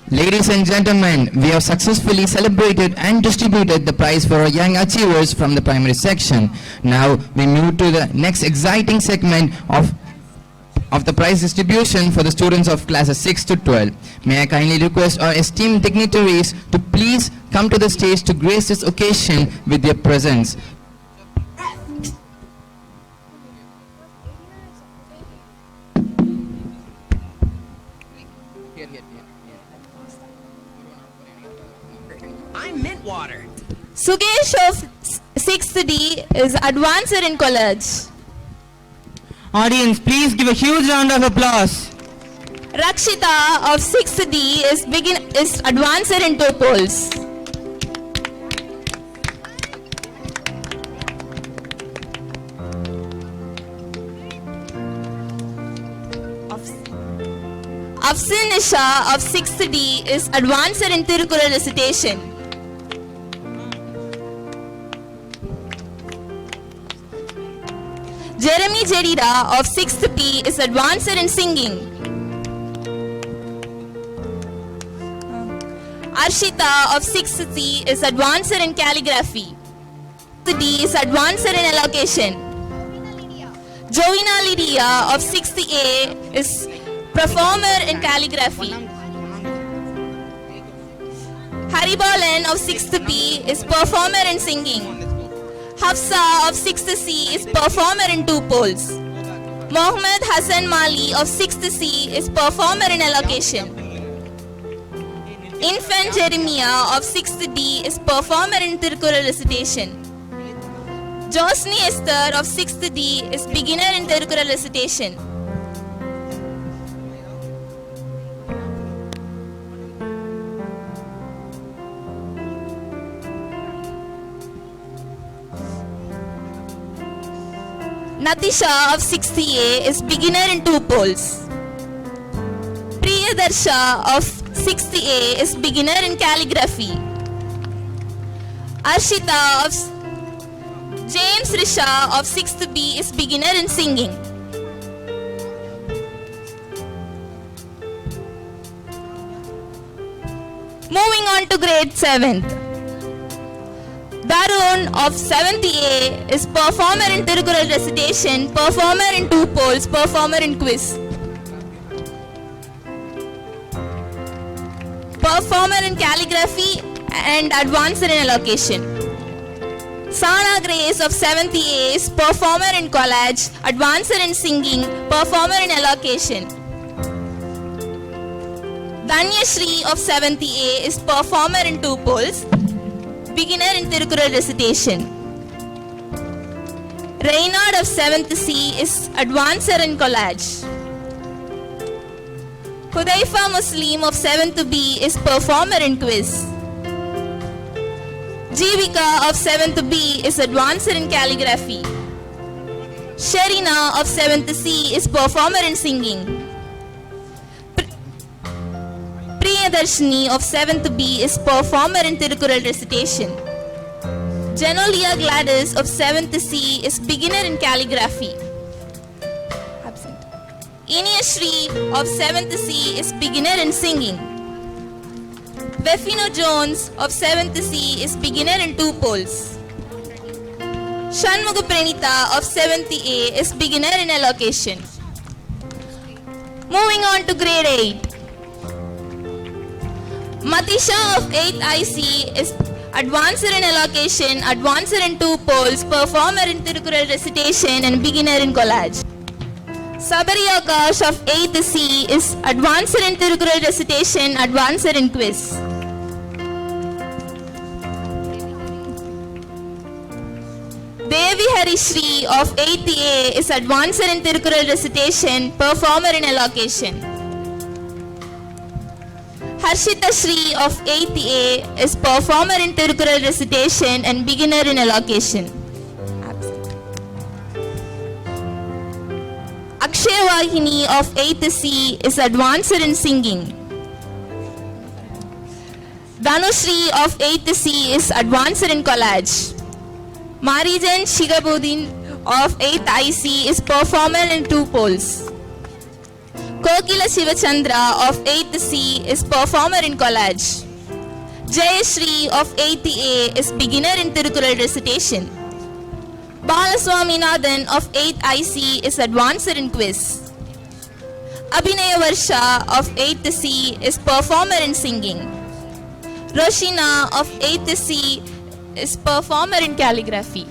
Ladies and gentlemen, we have successfully celebrated and distributed the prize for our young achievers from the primary section. Now we move to the next exciting segment of the prize distribution for the students of classes 6 to 12. May I kindly request our esteemed dignitaries to please come to the stage to grace this occasion with their presence. I'm mint water. Sugesh of 6th D is advanced in college. Audience, please give a huge round of applause. Rakshita of 6th D is advanced in 2 poles. Afsin Isha of 6th D is advanced in Tirukural recitation. Jeremy Jedida of 6th P is advanced in singing. Arshita of 6th C is advanced in calligraphy. D is advanced in allocation. Joina Lydia of 6th A is performer in calligraphy. Haribalan of 6th P is performer in singing. Hafsa of 6th C is performer in 2 poles. Mohammad Hassan Mali of 6th C is performer in allocation. Infant Jeremiah of 6th D is performer in Tirukural recitation. Josni Esther of 6th D is beginner in Tirukural recitation. Natisha of 6th A is beginner in 2 poles. Priyadarsha of 6th A is beginner in calligraphy. Arshita of James Risha of 6th B is beginner in singing. Moving on to grade 7th. Darun of 7th A is performer in Tirukural recitation, performer in 2 poles, performer in quiz. Performer in calligraphy and advanced in allocation. Sana Grace of 7th A is performer in collage, advanced in singing, performer in allocation. Danya Shri of 7th A is performer in 2 poles, beginner in Tirukural recitation. Reynard of 7th C is advancer in collage. Hudaifa Muslim of 7th B is performer in quiz. Jivika of 7th B is advancer in calligraphy. Sherina of 7th C is performer in singing. Priyadarshini of 7th B is performer in Tirukural recitation. Jenolia Gladys of 7th C is beginner in calligraphy. Absent. Inyashri of 7th C is beginner in singing. Befino Jones of 7th C is beginner in 2 poles. Shanmuga Pranita of 7th A is beginner in allocation. Moving on to grade 8. Matisha of 8th IC is advancer in allocation, advancer in 2 poles, performer in Tirukural recitation and beginner in collage. Sabari Akash of 8th C is advancer in Tirukural recitation, advancer in quiz. Devi Harishri of 8th A is advancer in Tirukural recitation, performer in allocation. Harshita Shri of 8th A is performer in Tirukural recitation and beginner in allocation. Absent. Akshay Vahini of 8th C is advancer in singing. Dhanushri of 8th C is advancer in collage. Marijan Shigabuddin of 8th IC is performer in 2 poles. Kokila Shivachandra of 8th C is performer in collage. Jayashri of 8th A is beginner in Tirukural recitation. Balaswaminathan of 8th IC is advanced in quiz. Abhinaya Varsha of 8th C is performer in singing. Roshina of 8th C is performer in calligraphy.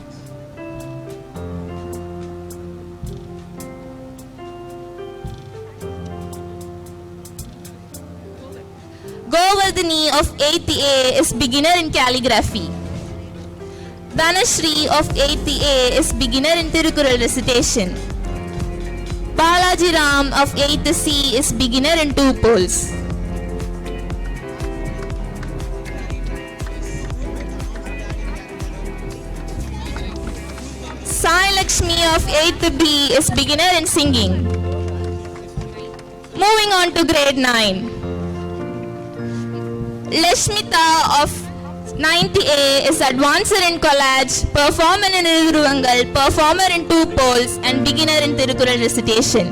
Govardhani of 8th A is beginner in calligraphy. Dhanashri of 8th A is beginner in Tirukural recitation. Balaji Ram of 8th C is beginner in two poles. Sai Lakshmi of 8th B is beginner in singing. Moving on to grade 9. Lashmita of 9th A is advanced in collage, performer in Iruvangal, performer in two poles and beginner in Tirukural recitation.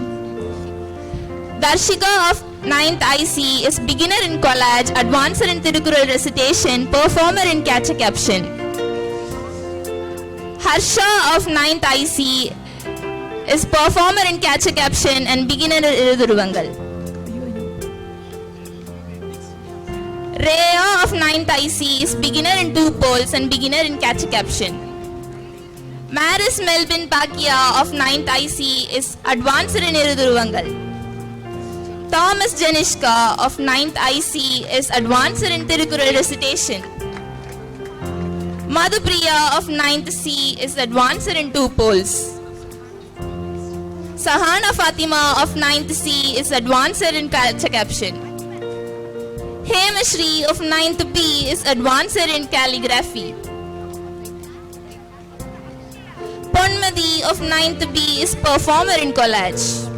Darshika of 9th IC is beginner in collage, advanced in Tirukural recitation, performer in catch a caption. Harsha of 9th IC is performer in catch a caption and beginner in Iruvangal. Rhea of 9th IC is beginner in two poles and beginner in catch a caption. Maris Melvin Pakia of 9th IC is advanced in Iruvangal. Thomas Janishka of 9th IC is advanced in Tirukural recitation. Madhupriya of 9th C is advanced in two poles. Sahana Fatima of 9th C is advanced in catch a caption. Hemashri of 9th B is advanced in calligraphy. Ponmadi of 9th B is performer in collage.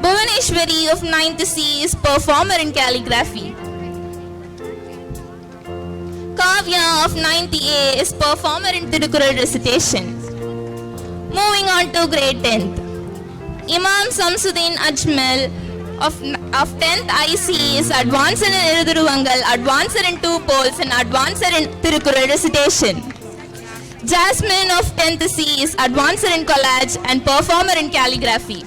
Bhuvaneshwari of 9th C is performer in calligraphy. Kavya of 9th A is performer in Tirukural recitation. Moving on to grade 10th. Imam Samsuddin Ajmal of 10th IC is advanced in Iruvangal, advanced in two poles and advanced in Tirukural recitation. Jasmine of 10th C is advanced in collage and performer in calligraphy.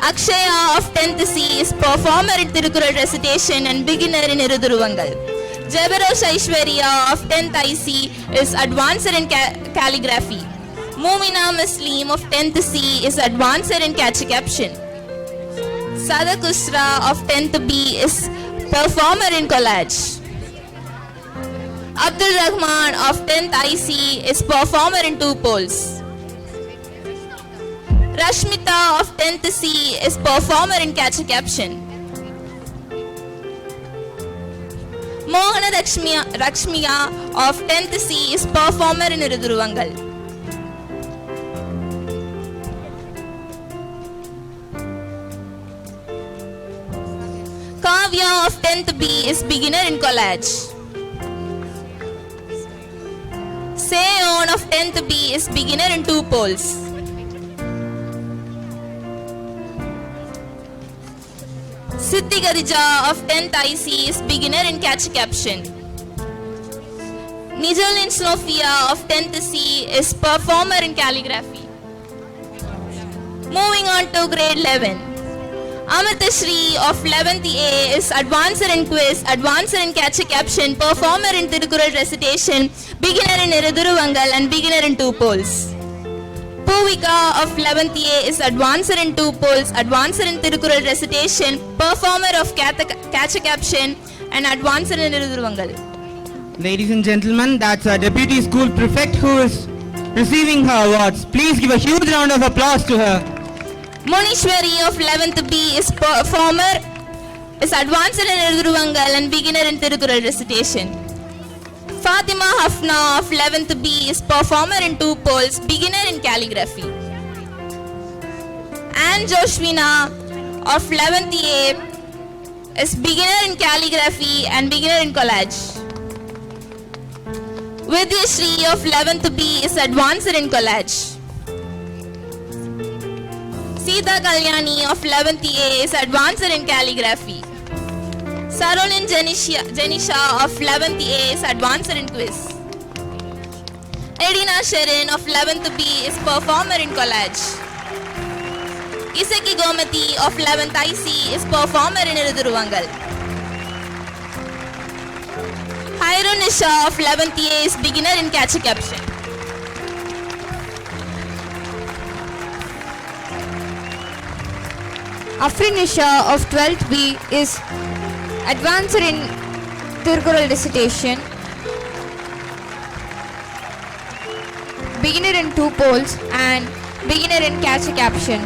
Akshaya of 10th C is performer in Tirukural recitation and beginner in Iruvangal. Jabarosh Aishwarya of 10th IC is advanced in calligraphy. Mumina Muslim of 10th C is advanced in catch a caption. Sadakusra of 10th B is performer in collage. Abdul Rahman of 10th IC is performer in two poles. Rashmita of 10th C is performer in catch a caption. Mohana Rakshmiya of 10th C is performer in Iruvangal. Kavya of 10th B is beginner in collage. Seon of 10th B is beginner in two poles. Siddhi Gadija of 10th IC is beginner in catch a caption. Nizalin Snofia of 10th C is performer in calligraphy. Moving on to grade 11. Amartashri of 11th A is advanced in quiz, advanced in catch a caption, performer in Tirukural recitation, beginner in Iruvangal and beginner in two poles. Puvika of 11th A is advanced in two poles, advanced in Tirukural recitation, performer of catch a caption and advanced in Iruvangal. Ladies and gentlemen, that's our Deputy School Prefect who is receiving her awards. Please give a huge round of applause to her. Monishwari of 11th B is performer, is advanced in Iruvangal and beginner in Tirukural recitation. Fatima Hafna of 11th B is performer in two poles, beginner in calligraphy. Anne Joshvina of 11th A is beginner in calligraphy and beginner in collage. Vidyashri of 11th B is advanced in collage. Sita Kalyani of 11th A is advanced in calligraphy. Sarolin Janisha of 11th A is advanced in quiz. Edina Sherin of 11th B is performer in collage. Isaki Gomati of 11th IC is performer in Iruduruvangal. Hairun Nisha of 11th A is beginner in catch a caption. Afrin Nisha of 12th B is advanced in Tirukural recitation, beginner in 2 poles and beginner in catch a caption.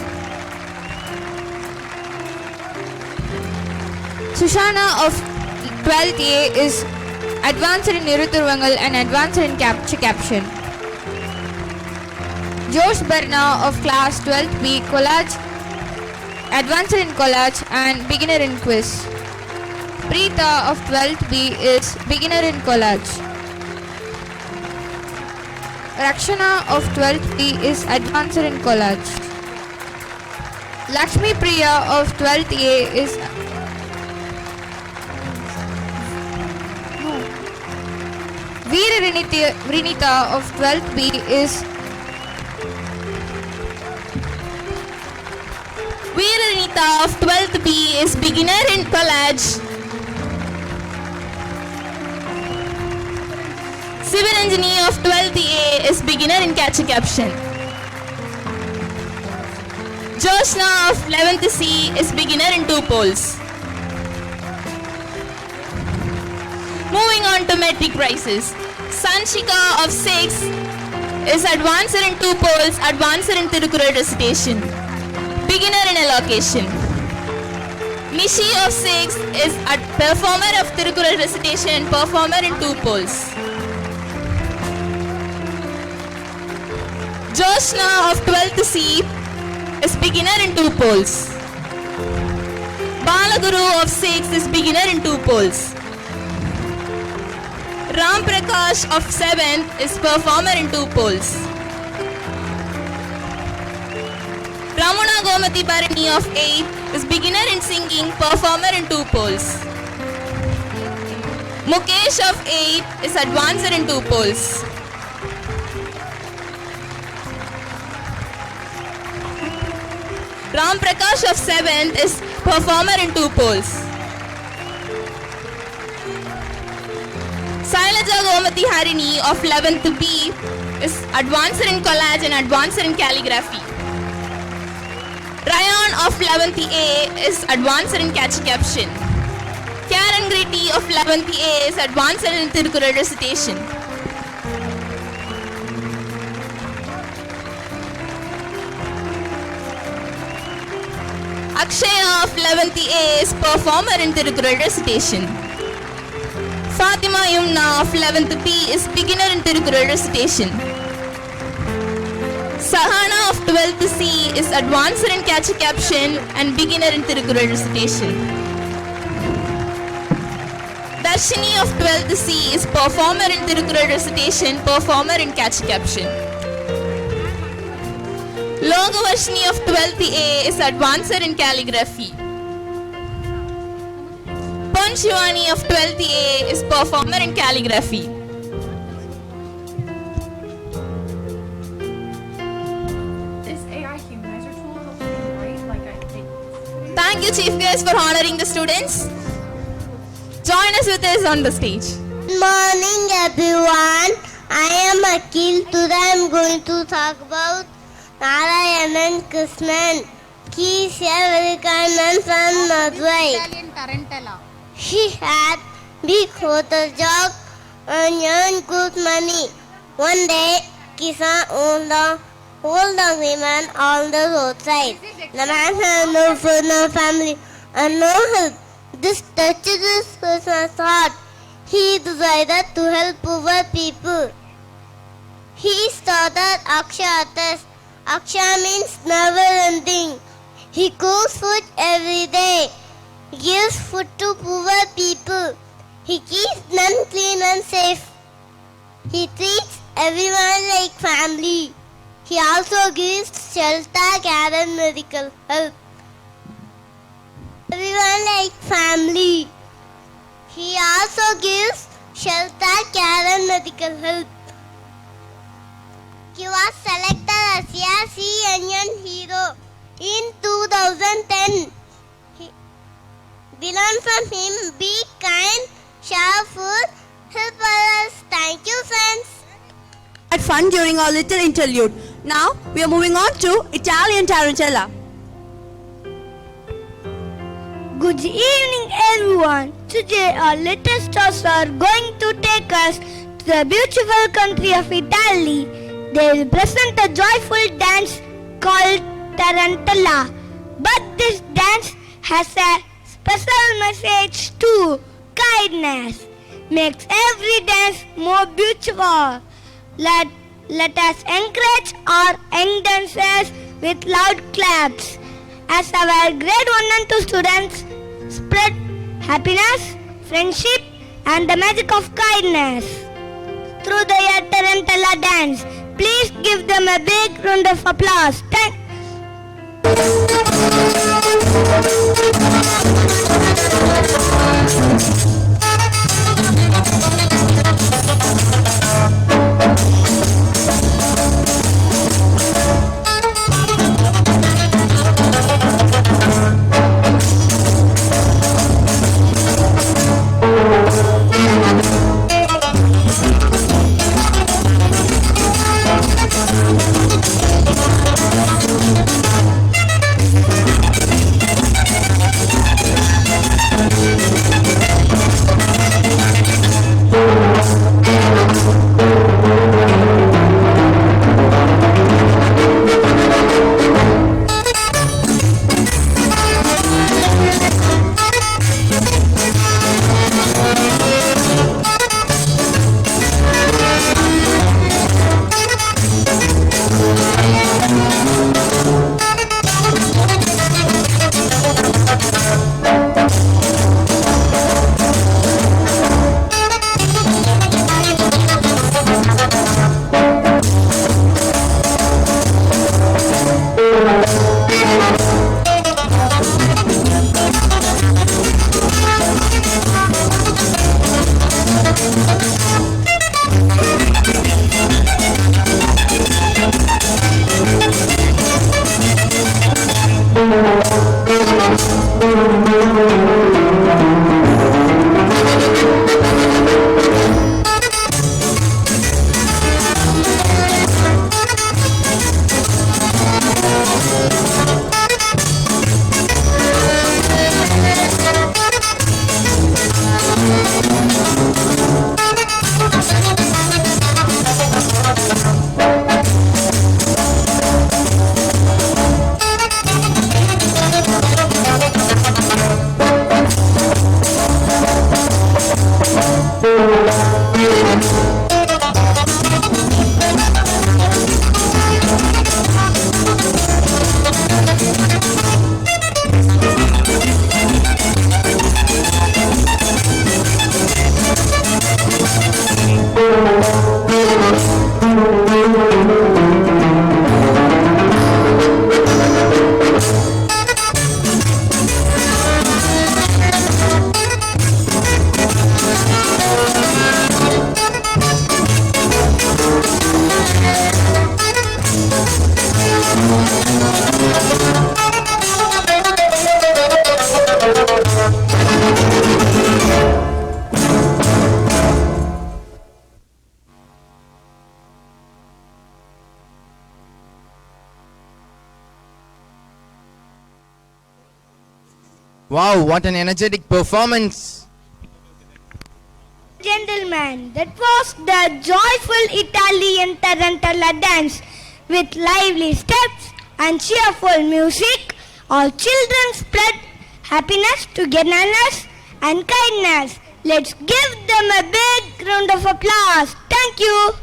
Sushana of 12th A is advanced in Niruthurvangal and advanced in catch a caption. Josh Berna of class 12th B collage, advanced in collage and beginner in quiz. Preeta of 12th B is beginner in collage. Rakshana of 12th B is advanced in collage. Lakshmi Priya of 12th A is Veera Rinita of 12th B is Veera Rinita of 12th B is beginner in collage. Sivaranjani of 12th A is beginner in catch a caption. Joshna of 11th C is beginner in 2 poles. Moving on to metric prizes. Sanshika of 6 is advanced in 2 poles, advanced in Tirukural recitation, beginner in allocation. Nishi of 6 is a performer of Tirukural recitation and performer in 2 poles. Joshna of 12th C is beginner in 2 poles. Balaguru of 6 is beginner in 2 poles. Ram Prakash of 7th is performer in 2 poles. Ramana Gomati Bharani of 8th is beginner in singing, performer in 2 poles. Mukesh of 8th is advanced in 2 poles. Ram Prakash of 7th is performer in 2 poles. Sailaja Gomati Harini of 11th B is advanced in collage and advanced in calligraphy. Ryan of 11th A is advanced in catch a caption. Karen Gritty of 11th A is advanced in Tirukural recitation. Akshaya of 11th A is performer in Tirukural recitation. Fatima Yumna of 11th B is beginner in Tirukural recitation. Sahana of 12th C is advanced in catch a caption and beginner in Tirukural recitation. Darshini of 12th C is performer in Tirukural recitation, performer in catch a caption. Logavarshini of 12th A is advanced in calligraphy. Pon Shivani of 12th A is performer in calligraphy. This AI humanizer tool helps me write like I think. Thank you, Chief Guest, for honoring the students. Join us with us on the stage. Good morning, everyone. I am Akil. Today I am going to talk about Narayanan Krishnan. He is a very kind man from Madurai. Italian tarantella. He had big hotel job and earned good money. One day, Kisan owned the women on the roadside. The man had no food, no family, and no help. This touched his person's heart. He decided to help poor people. He started Aksha Arthas. Aksha means never ending. He cooks food every day. He gives food to poor people. He keeps them clean and safe. He treats everyone like family. He also gives shelter, care and medical help. Everyone like family. He also gives shelter, care and medical help. He was selected as a CNN hero in 2010. We learn from him, be kind, share food, help others. Thank you, friends. Had fun during our little interlude. Now we are moving on to Italian tarantella. Good evening, everyone. Today, our little stars are going to take us to the beautiful country of Italy. They will present a joyful dance called tarantella. But this dance has a special message too. Kindness makes every dance more beautiful. Let us encourage our young dancers with loud claps as our grade 1 and 2 students spread happiness, friendship and the magic of kindness through their tarantella dance. Please give them a big round of applause. Wow, what an energetic performance! Gentlemen, that was the joyful Italian tarantella dance with lively steps and cheerful music. All children spread happiness, togetherness and kindness. Let's give them a big round of applause. Thank you.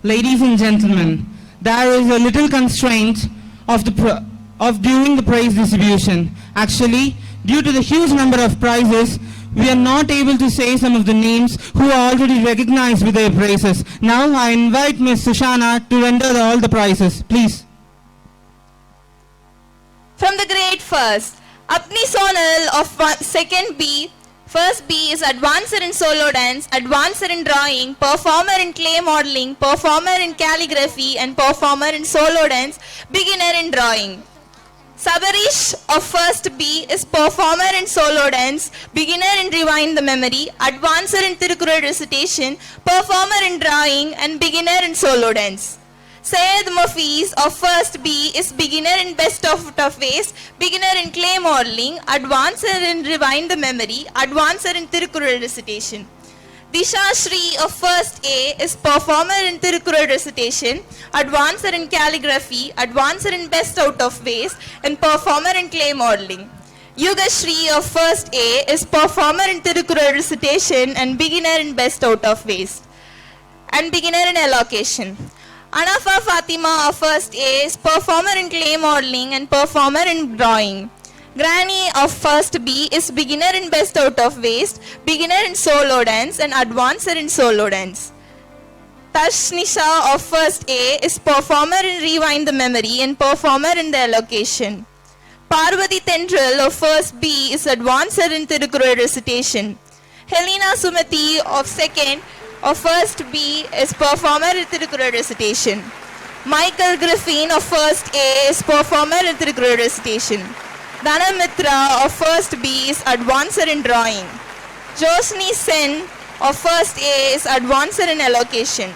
Ladies and gentlemen, there is a little constraint of during the prize distribution. Actually, due to the huge number of prizes, we are not able to say some of the names who are already recognized with their prizes. Now I invite Ms. Sushana to render all the prizes. Please. From the grade first, Apni Sonal of second B. First B is advancer in solo dance, advancer in drawing, performer in clay modeling, performer in calligraphy, and performer in solo dance, beginner in drawing. Sabarish of first B is performer in solo dance, beginner in rewind the memory, advancer in Tirukural recitation, performer in drawing, and beginner in solo dance. Sayed Mafiz of first B is beginner in best of ways, beginner in clay modeling, advancer in rewind the memory, advancer in Tirukural recitation. Disha Shri of first A is performer in Tirukural recitation, advancer in calligraphy, advancer in best out of ways, and performer in clay modeling. Yuga Shri of first A is performer in Tirukural recitation and beginner in best out of ways, and beginner in allocation. Anafa Fatima of first A is performer in clay modeling and performer in drawing. Granny of first B is beginner in best out of waste, beginner in solo dance, and advancer in solo dance. Tashnisha of first A is performer in rewind the memory and performer in the allocation. Parvati Tendril of first B is advancer in Tirukural recitation. Helena Sumati of second of first B is performer in Tirukural recitation. Michael Griffin of first A is performer in Tirukural recitation. Dhanamitra of first B is advancer in drawing. Josni Sen of first A is advancer in allocation.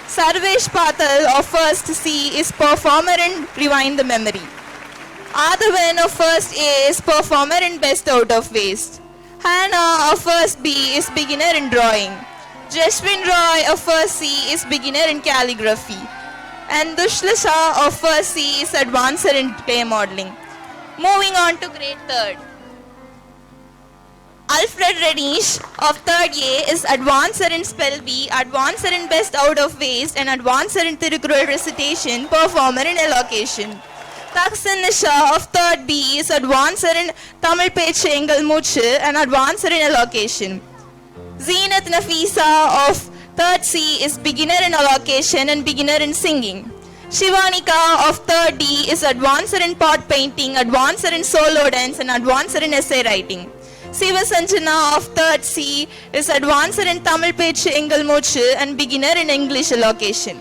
Sarvesh Patal of first C is performer in rewind the memory. Adhavan of first A is performer in best out of waste. Hannah of first B is beginner in drawing. Jaswin Roy of first C is beginner in calligraphy. And Dushlasha of first C is advancer in clay modeling. Moving on to grade 3rd. Alfred Renish of 3rd A is advancer in spell bee, advancer in best out of waste, and advancer in Tirukural recitation, performer in allocation. Taksan Nisha of 3rd B is advancer in Tamil Pechu Engal Muchu and advancer in allocation. Zeenath Nafisa of 3rd C is beginner in allocation and beginner in singing. Shivanika of 3rd D is advancer in pot painting, advancer in solo dance, and advancer in essay writing. Siva Sanjana of 3rd C is advancer in Tamil Pechu Engal Muchu and beginner in English allocation.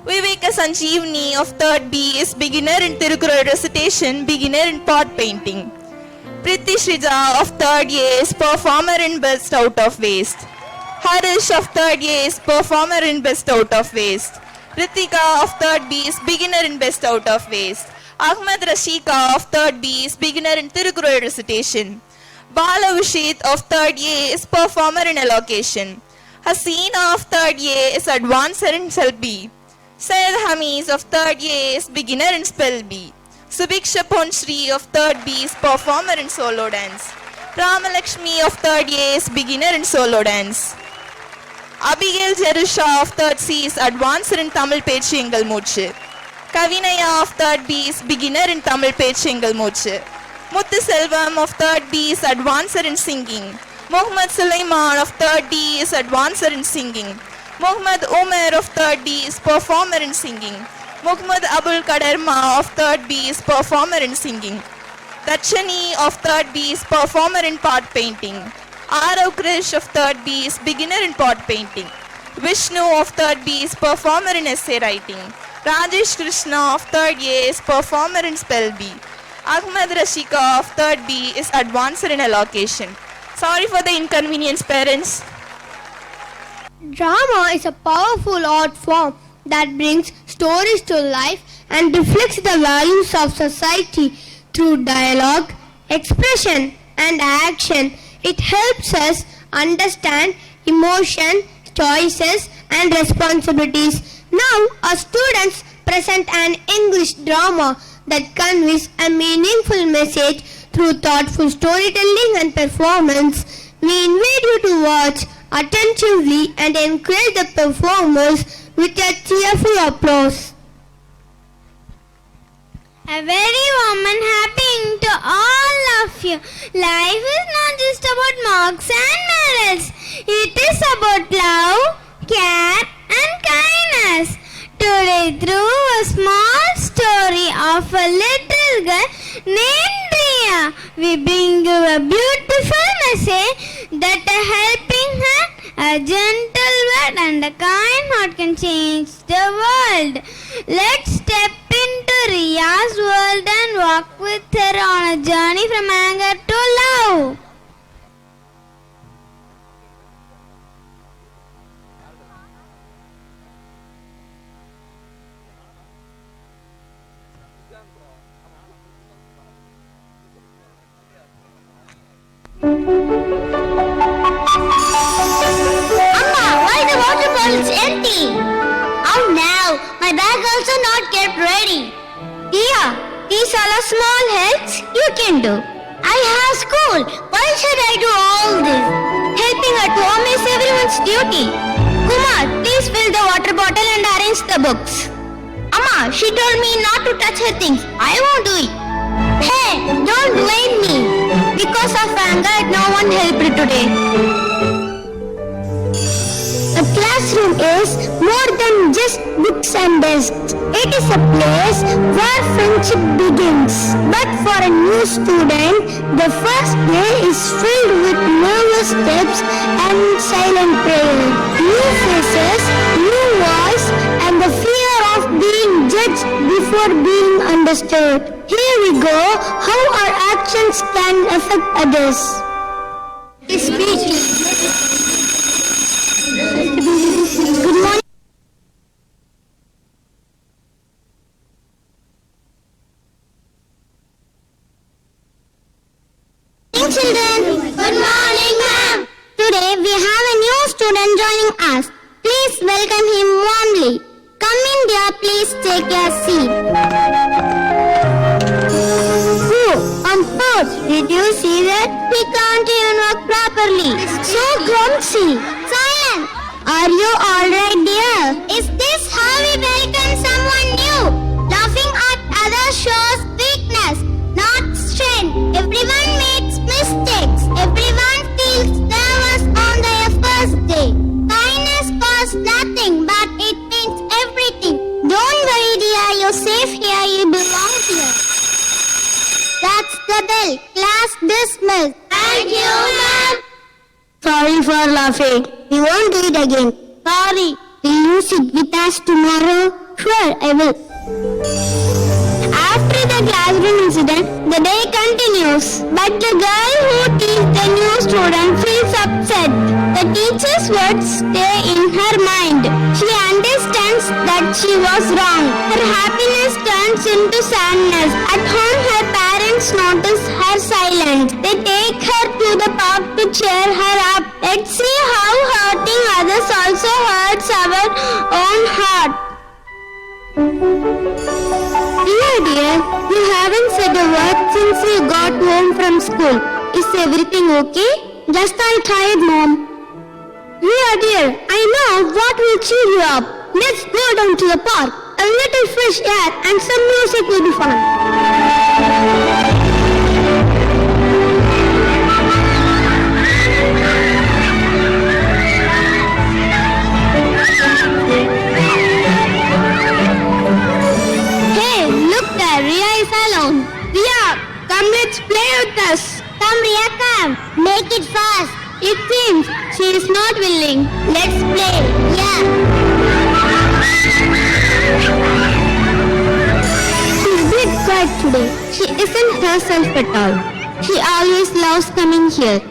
Viveka Sanjeevani of 3rd B is beginner in Tirukural recitation, beginner in pot painting. Priti Shrija of 3rd A is performer in best out of waste. Harish of 3rd A is performer in best out of waste. Ritika of 3rd B is beginner in best out of waste. Ahmed Rashika of 3rd B is beginner in Tirukural recitation. Bala Vishit of 3rd A is performer in allocation. Hasina of 3rd A is advancer in spell B. Syed Hamiz of 3rd A is beginner in spell B. Subiksha Ponshri of 3rd B is performer in solo dance. Ramalakshmi of 3rd A is beginner in solo dance. Abigail Jerusha of 3rd C is advancer in Tamil Pechu Engal Muchu. Kavinaya of 3rd B is beginner in Tamil Pechu Engal Muchu. Muthu Selvam of 3rd B is advancer in singing. Muhammad Sulaiman of 3rd D is advancer in singing. Muhammad Umar of 3rd D is performer in singing. Muhammad Abul Kaderma of 3rd B is performer in singing. Dachani of 3rd B is performer in pot painting. Arav Krish of 3rd B is beginner in pot painting. Vishnu of 3rd B is performer in essay writing. Rajesh Krishna of 3rd A is performer in spell B. Ahmed Rashika of 3rd B is advancer in allocation. Sorry for the inconvenience, parents. Drama is a powerful art form that brings stories to life and reflects the values of society through dialogue, expression, and action. It helps us understand emotion, choices, and responsibilities. Now, our students present an English drama that conveys a meaningful message through thoughtful storytelling and performance. We invite you to watch attentively and encourage the performers with a cheerful applause. A very warm and happy evening to all of you. Life is not just about marks and medals. It is about love, care and kindness. Today, through a small story of a little girl named Ria. We bring you a beautiful message that a helping hand, a gentle word and a kind heart can change the world. Let's step into Ria's world and walk with her on a journey from anger to love. Amma, why the water bottle is empty? Oh no, my bag also not kept ready. Ria, these are the small helps you can do. I have school. Why should I do all this? Helping at home is everyone's duty. Kumar, please fill the water bottle and arrange the books. Amma, she told me not to touch her things. I won't do it. Hey, don't blame me. Because of anger, no one helped today. A classroom is more than just books and desks. It is a place where friendship begins. But for a new student, the first day is filled with nervous steps and silent prayer. New faces, new voice, and the fear of being judged before being understood. Here we go, how our actions can affect others. Speech. Good morning. Children. Good morning, ma'am. Today we have a new student joining us. Please welcome him warmly. Come in, dear. Please take your seat. Did you see that? He can't even walk properly. So clumsy. Silence. Are you alright, dear? Is this how we welcome someone new? Laughing at others shows weakness, not strength. Everyone makes mistakes. Everyone feels nervous on their first day. Kindness costs nothing, but it means everything. Don't worry, dear. You're safe here. You belong here. That's the bell. Class dismissed. Thank you, ma'am. Sorry for laughing. We won't do it again. Sorry. Will you sit with us tomorrow? Sure, I will. After the classroom incident, the day continues. But the girl who teaches the new student feels upset. The teacher's words stay in her mind. She understands that she was wrong. Her happiness turns into sadness. At home, her parents notice her silence. They take her to the park to cheer her up. Let's see how hurting others also hurts our own heart. Dear, you haven't said a word since you got home from school. Is everything okay? Just I tired, Mom. Dear, I know what will cheer you up. Let's go down to the park. A little fresh air and some music will be fun. Ria is alone. Ria, come, let's play with us. Come, Ria, come. Make it fast. It seems she is not willing. Let's play. Yeah. She's a bit quiet today. She isn't herself at all. She always loves coming here.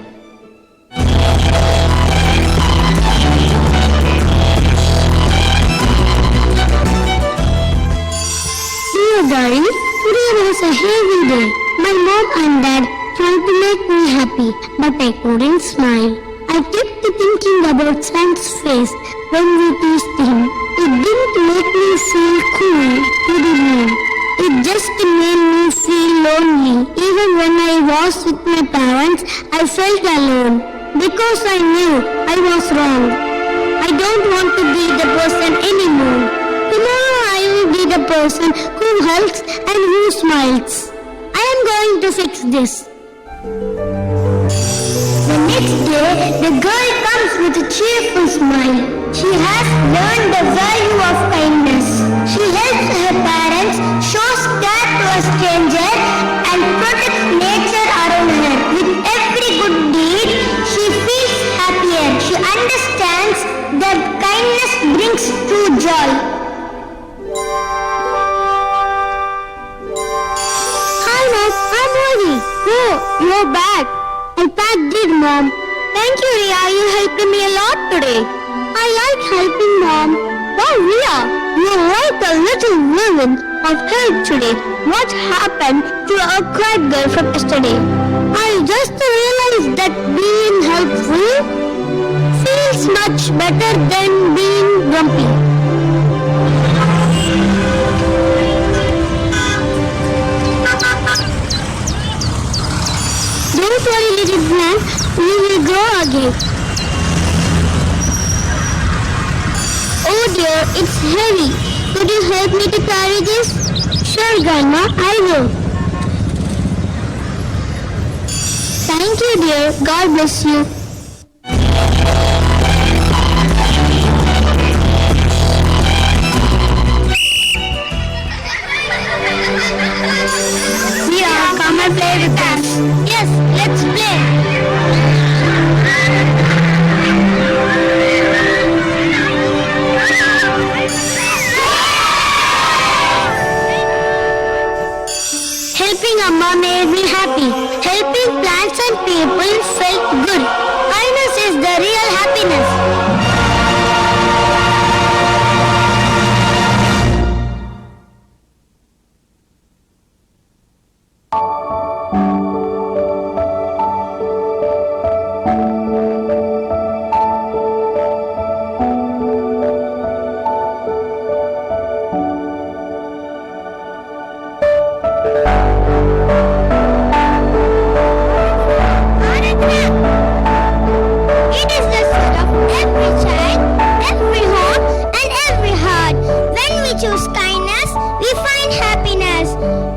Darling, today was a heavy day. My mom and dad tried to make me happy, but I couldn't smile. I kept thinking about Sam's face when we teased him. It didn't make me feel cool, did it? It just made me feel lonely. Even when I was with my parents, I felt alone because I knew I was wrong. I don't want to be the person anymore. Tomorrow I will be the person who helps and who smiles. I am going to fix this. The next day, the girl comes with a cheerful smile. She has learned the value of kindness. She helps her parents, shows care to a stranger, and I packed it, Mom. Thank you, Ria. You helped me a lot today. I like helping, Mom. Wow, Ria, you like a little woman of help today. What happened to a quiet girl from yesterday? I just realized that being helpful feels much better than being grumpy. Don't worry, little plant, we will grow again. Oh dear, it's heavy. Could you help me to carry this? Sure, Grandma, I will. Thank you, dear. God bless you. Ria, come and play with us. Yes, let's play. Helping Amma made me happy. Helping plants and people felt good. Kindness is the real happiness. It is the seed of every child, every home, and every heart. When we choose kindness, we find happiness.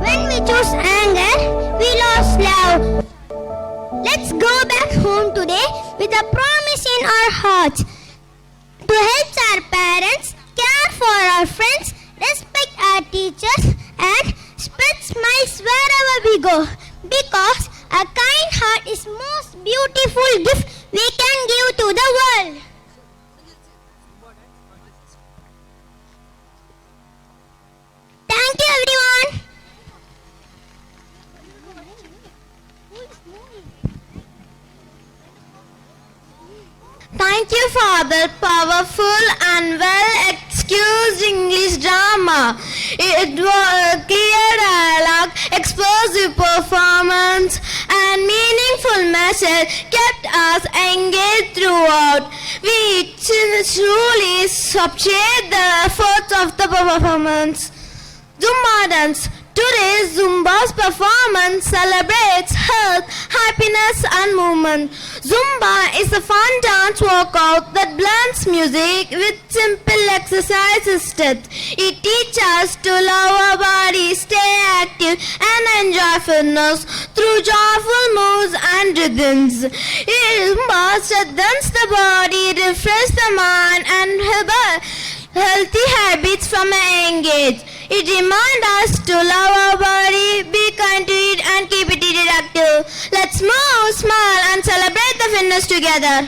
When we choose anger, we lose love. Let's go back home today with a promise in our hearts to help our parents, care for our friends, respect our teachers, and spread smiles wherever we go. Because a kind heart is most beautiful gift we can give to the world. Thank you, everyone. Thank you for the powerful and well-excused English drama. It was a clear dialogue, explosive performance, and meaningful message kept us engaged throughout. We truly appreciate the efforts of the performance. Zumba dance. Today's Zumba's performance celebrates health, happiness and movement. Zumba is a fun dance workout that blends music with simple exercise steps. It teaches us to love our body, stay active and enjoy fitness through joyful moves and rhythms. Zumba strengthens the body, refreshes the mind and healthy habits from a young age. It reminds us to love our body, be kind to it and keep it active. Let's move, smile and celebrate the fitness together.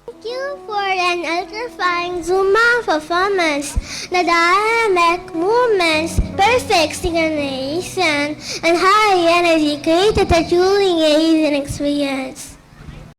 Thank you for an electrifying Zumba performance. The dynamic movements, perfect synchronization, and high energy created a truly amazing experience.